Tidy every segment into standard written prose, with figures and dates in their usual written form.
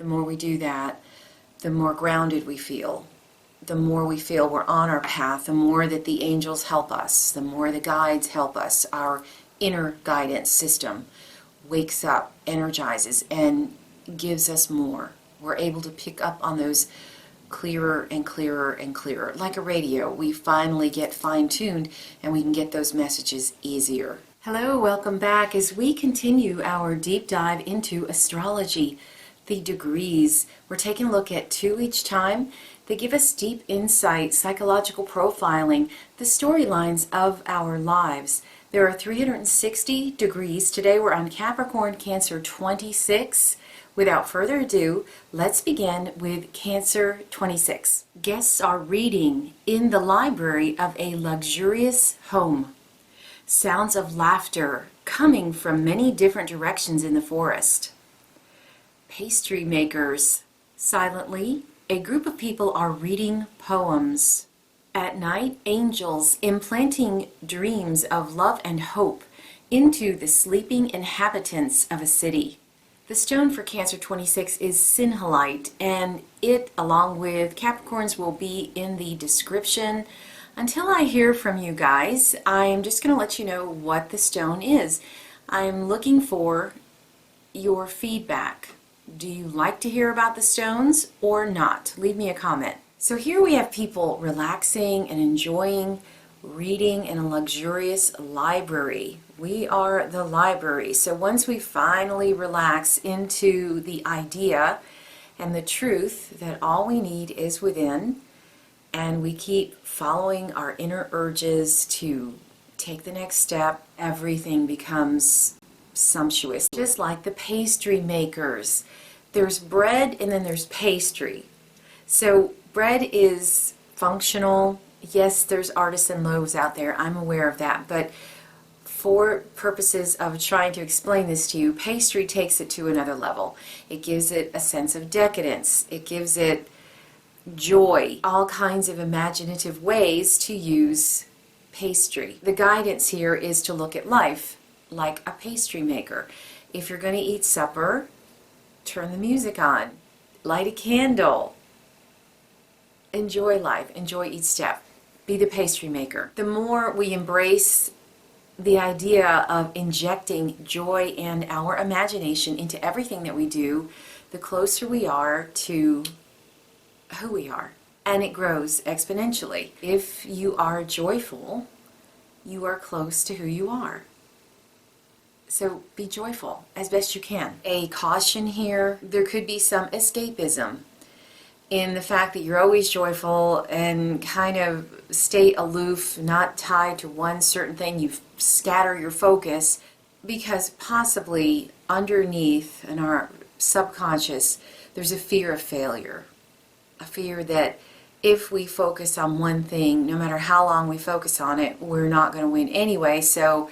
The more we do that, the more grounded we feel. The more we feel we're on our path, the more that the angels help us, the more the guides help us. Our inner guidance system wakes up, energizes, and gives us more. We're able to pick up on those clearer and clearer and clearer. Like a radio, we finally get fine-tuned and we can get those messages easier. Hello, welcome back as we continue our deep dive into astrology, the degrees. We're taking a look at 2 each time. They give us deep insight, psychological profiling, the storylines of our lives. There are 360 degrees. Today we're on Capricorn, Cancer 26. Without further ado, let's begin with Cancer 26. Guests are reading in the library of a luxurious home. Sounds of laughter coming from many different directions in the forest. Pastry makers. Silently, a group of people are reading poems. At night, angels implanting dreams of love and hope into the sleeping inhabitants of a city. The stone for Cancer 26 is Sinhalite, and it, along with Capricorns, will be in the description. Until I hear from you guys, I'm just going to let you know what the stone is. I'm looking for your feedback. Do you like to hear about the stones or not? Leave me a comment. So here we have people relaxing and enjoying reading in a luxurious library. We are the library. So once we finally relax into the idea and the truth that all we need is within, and we keep following our inner urges to take the next step, everything becomes sumptuous. Just like the pastry makers. There's bread and then there's pastry. So bread is functional. Yes, there's artisan loaves out there. I'm aware of that. But for purposes of trying to explain this to you, pastry takes it to another level. It gives it a sense of decadence. It gives it joy. All kinds of imaginative ways to use pastry. The guidance here is to look at life like a pastry maker. If you're going to eat supper, turn the music on. Light a candle. Enjoy life. Enjoy each step. Be the pastry maker. The more we embrace the idea of injecting joy and our imagination into everything that we do, the closer we are to who we are. And it grows exponentially. If you are joyful, you are close to who you are. So be joyful as best you can. A caution here, there could be some escapism in the fact that you're always joyful and kind of stay aloof, not tied to one certain thing. You scatter your focus because possibly underneath in our subconscious there's a fear of failure. A fear that if we focus on one thing, no matter how long we focus on it, we're not going to win anyway, so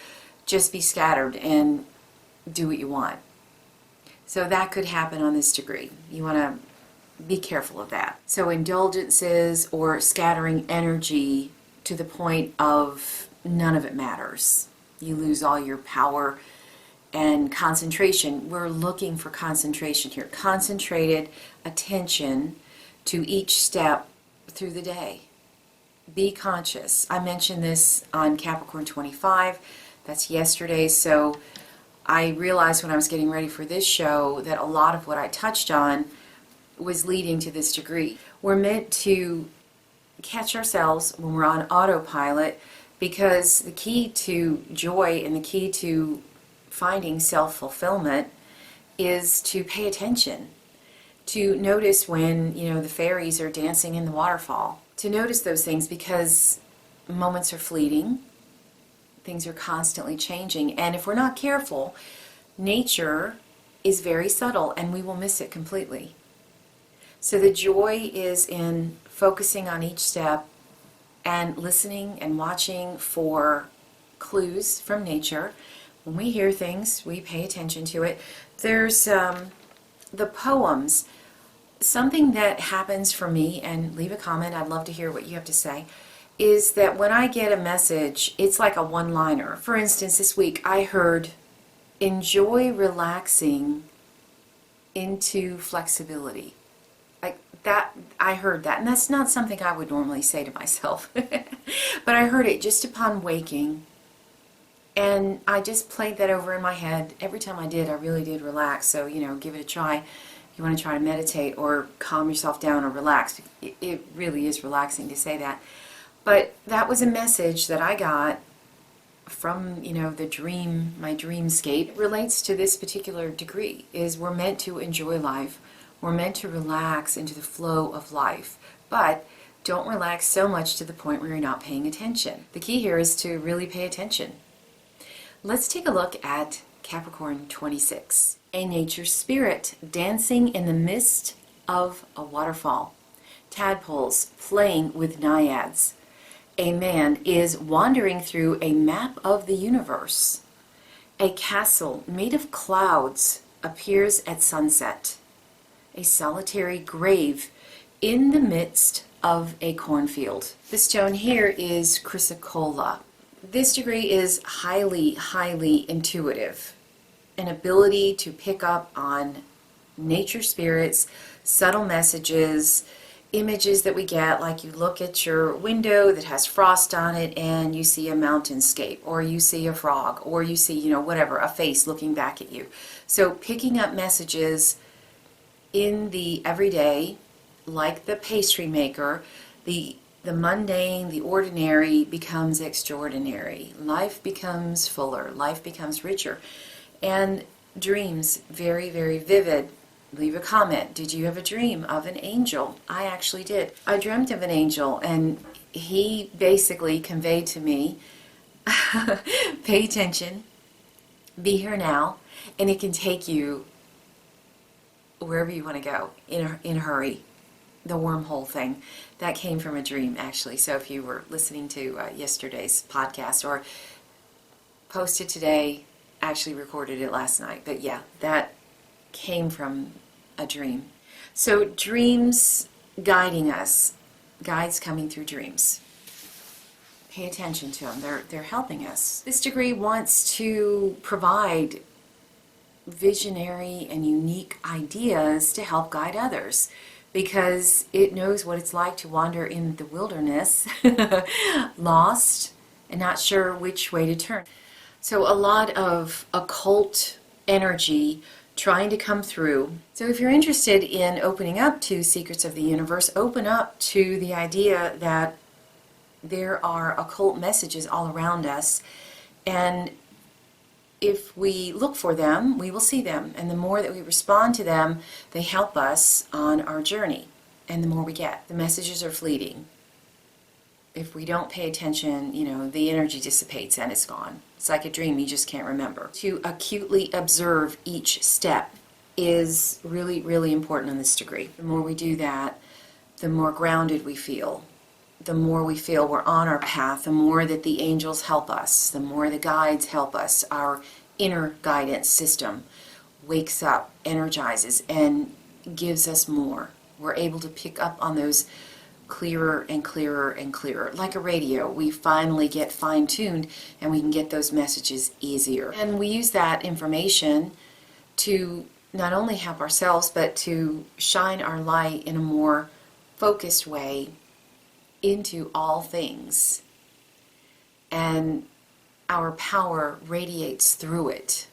just be scattered and do what you want. So that could happen on this degree. You want to be careful of that. So indulgences or scattering energy to the point of none of it matters. You lose all your power and concentration. We're looking for concentration here. Concentrated attention to each step through the day. Be conscious. I mentioned this on Capricorn 25. That's yesterday. So I realized when I was getting ready for this show that a lot of what I touched on was leading to this degree. We're meant to catch ourselves when we're on autopilot, because the key to joy and the key to finding self-fulfillment is to pay attention, to notice when, the fairies are dancing in the waterfall, to notice those things, because moments are fleeting, things are constantly changing, and if we're not careful, nature is very subtle and we will miss it completely. So the joy is in focusing on each step and listening and watching for clues from nature. When we hear things, we pay attention to it. There's the poems. Something that happens for me, and leave a comment, I'd love to hear what you have to say, is that when I get a message, it's like a one-liner. For instance, this week I heard, enjoy relaxing into flexibility. Like that, I heard that, and that's not something I would normally say to myself, but I heard it just upon waking, and I just played that over in my head. Every time I did, I really did relax. So, give it a try. You want to try to meditate or calm yourself down or relax. It really is relaxing to say that. But that was a message that I got from, the dream, my dreamscape. It relates to this particular degree, is we're meant to enjoy life. We're meant to relax into the flow of life. But don't relax so much to the point where you're not paying attention. The key here is to really pay attention. Let's take a look at Capricorn 26. A nature spirit dancing in the midst of a waterfall. Tadpoles playing with naiads. A man is wandering through a map of the universe. A castle made of clouds appears at sunset. A solitary grave in the midst of a cornfield. The stone here is Chrysocolla. This degree is highly, highly intuitive. An ability to pick up on nature spirits, subtle messages, images that we get, like you look at your window that has frost on it and you see a mountainscape, or you see a frog, or you see, whatever, a face looking back at you. So picking up messages in the everyday, like the pastry maker, the mundane, the ordinary becomes extraordinary. Life becomes fuller. Life becomes richer. And dreams, very, very vivid. Leave a comment. Did you have a dream of an angel? I actually did. I dreamt of an angel, and he basically conveyed to me, pay attention, be here now, and it can take you wherever you want to go in a hurry. The wormhole thing, that came from a dream, actually. So if you were listening to yesterday's podcast or posted today, actually recorded it last night. But yeah, that came from a dream. So dreams guiding us, guides coming through dreams. Pay attention to them. They're helping us. This degree wants to provide visionary and unique ideas to help guide others, because it knows what it's like to wander in the wilderness, lost, and not sure which way to turn. So a lot of occult energy trying to come through. So if you're interested in opening up to secrets of the universe, open up to the idea that there are occult messages all around us, and if we look for them, we will see them. And the more that we respond to them, they help us on our journey. And the more we get. The messages are fleeting. If we don't pay attention, the energy dissipates and it's gone. It's like a dream, you just can't remember. To acutely observe each step is really, really important in this degree. The more we do that, the more grounded we feel. The more we feel we're on our path, the more that the angels help us, the more the guides help us. Our inner guidance system wakes up, energizes, and gives us more. We're able to pick up on those clearer and clearer and clearer. Like a radio, we finally get fine-tuned and we can get those messages easier. And we use that information to not only help ourselves, but to shine our light in a more focused way into all things, and our power radiates through it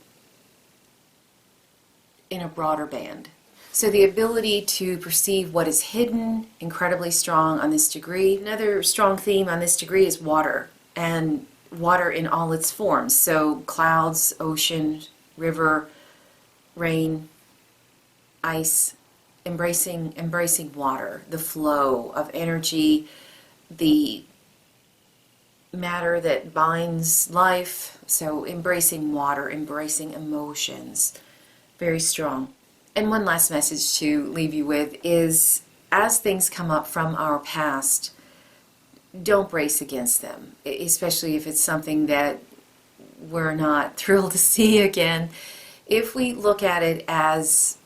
in a broader band. So the ability to perceive what is hidden, incredibly strong on this degree. Another strong theme on this degree is water, and water in all its forms. So clouds, ocean, river, rain, ice, embracing water, the flow of energy, the matter that binds life. So embracing water, embracing emotions, very strong. And one last message to leave you with is, as things come up from our past, don't brace against them, especially if it's something that we're not thrilled to see again. If we look at it as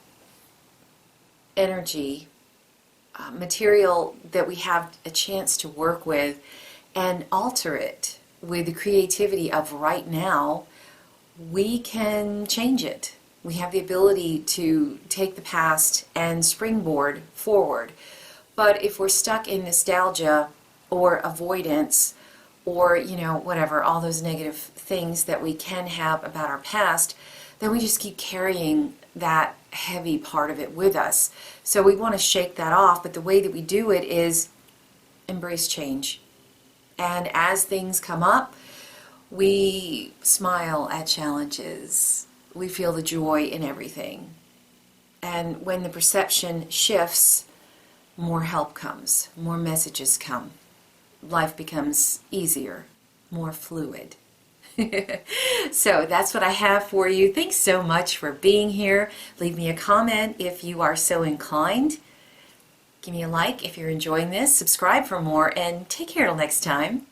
energy, material that we have a chance to work with, and alter it with the creativity of right now, we can change it. We have the ability to take the past and springboard forward. But if we're stuck in nostalgia or avoidance or, whatever, all those negative things that we can have about our past, then we just keep carrying that heavy part of it with us. So we want to shake that off, but the way that we do it is embrace change. And as things come up, we smile at challenges. We feel the joy in everything. And when the perception shifts, more help comes, more messages come. Life becomes easier, more fluid. So that's what I have for you. Thanks so much for being here. Leave me a comment if you are so inclined. Give me a like if you're enjoying this. Subscribe for more, and take care till next time.